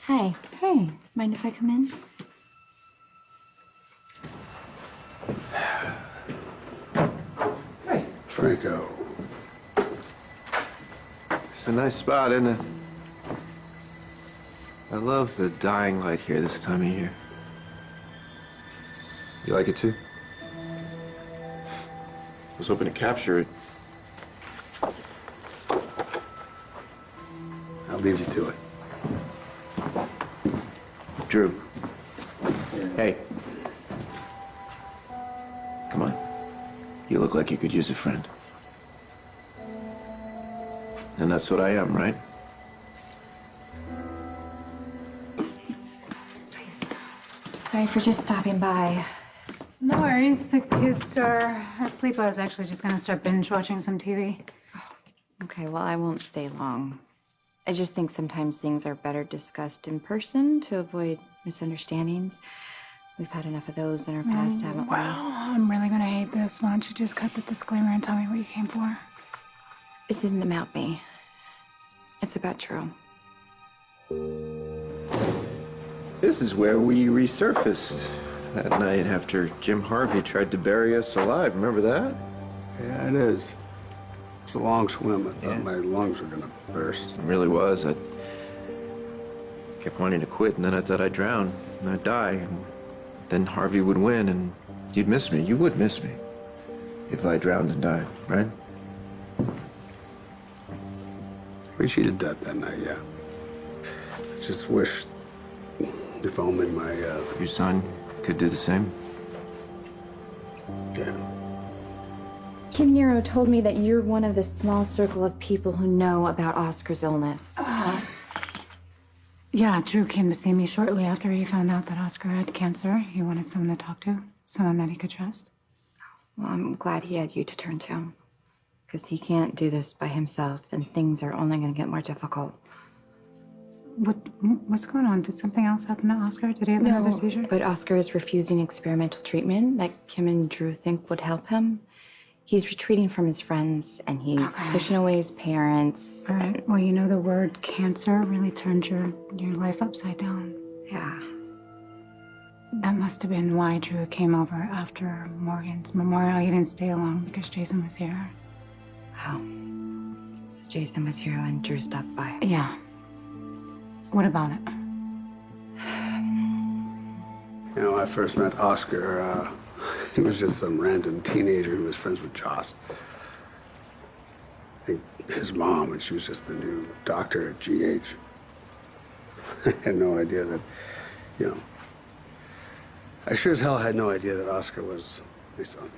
Hi. Hey. Mind if I come in? Hey. Franco. It's a nice spot, isn't it? I love the dying light here this time of year. You like it too? I was hoping to capture it. I'll leave you to it. Drew. Hey. Come on. You look like you could use a friend. And that's what I am, right? Please. Sorry for just stopping by. No worries. The kids are asleep. I was actually just gonna start binge watching some TV. Okay, well, I won't stay long. I just think sometimes things are better discussed in person to avoid misunderstandings. We've had enough of those in our past, haven't we? Wow, I'm really gonna hate this. Why don't you just cut the disclaimer and tell me what you came for? This isn't about me. It's about Drew. This is where we resurfaced that night after Jim Harvey tried to bury us alive. Remember that? Yeah, it is. It's a long swim. I thought Yeah. my lungs were gonna burst. It really was. I kept wanting to quit, and then I thought I'd drown and I'd die. And then Harvey would win, and you'd miss me. You would miss me if I drowned and died, right? We cheated death that night, yeah. I just wish if only my, Your son could do the same. yeah. Kim Nero told me that you're one of the small circle of people who know about Oscar's illness. Yeah, Drew came to see me shortly after he found out that Oscar had cancer. He wanted someone to talk to, someone that he could trust. Well, I'm glad he had you to turn to. Because he can't do this by himself, and things are only going to get more difficult. What's going on? Did something else happen to Oscar? Did he have another seizure? But Oscar is refusing experimental treatment that Kim and Drew think would help him. He's retreating from his friends, and he's pushing away his parents. All right. Well, you know the word cancer really turned your life upside down. Yeah. That must have been why Drew came over after Morgan's memorial. He didn't stay long because Jason was here. Oh. So Jason was here when Drew stopped by. Yeah. What about it? You know, I first met Oscar, he was just some random teenager who was friends with Joss. I think his mom, and she was just the new doctor at GH. I had no idea that, you know, I sure as hell had no idea that Oscar was my son.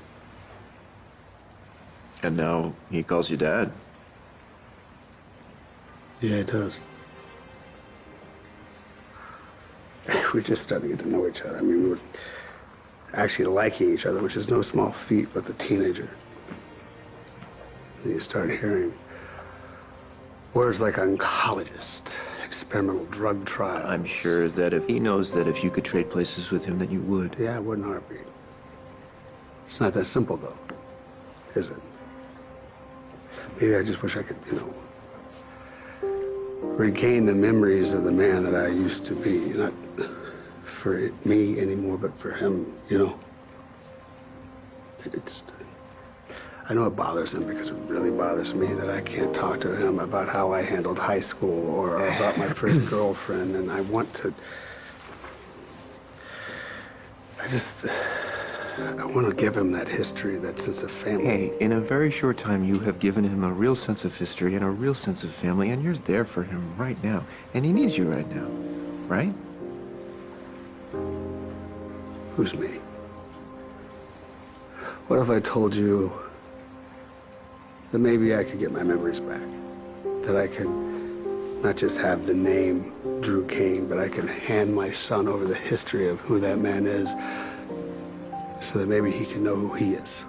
And now he calls you dad. Yeah, it does. We're just starting to get to know each other. I mean, we were actually liking each other, which is no small feat with a teenager. Then you start hearing words like oncologist, experimental drug trial. I'm sure that if he knows that if you could trade places with him, that you would. Yeah, I wouldn't heartbeat. It's not that simple, though, is it? Maybe I just wish I could, you know, regain the memories of the man that I used to be. Not for me anymore, but for him, you know? I know it bothers him because it really bothers me that I can't talk to him about how I handled high school or about my first girlfriend, and I want to... I want to give him that history, that sense of family. Hey, in a very short time, you have given him a real sense of history and a real sense of family, and you're there for him right now. And he needs you right now, right? Who's me? What if I told you that maybe I could get my memories back? That I could not just have the name Drew Cain, but I could hand my son over the history of who that man is so that maybe he can know who he is.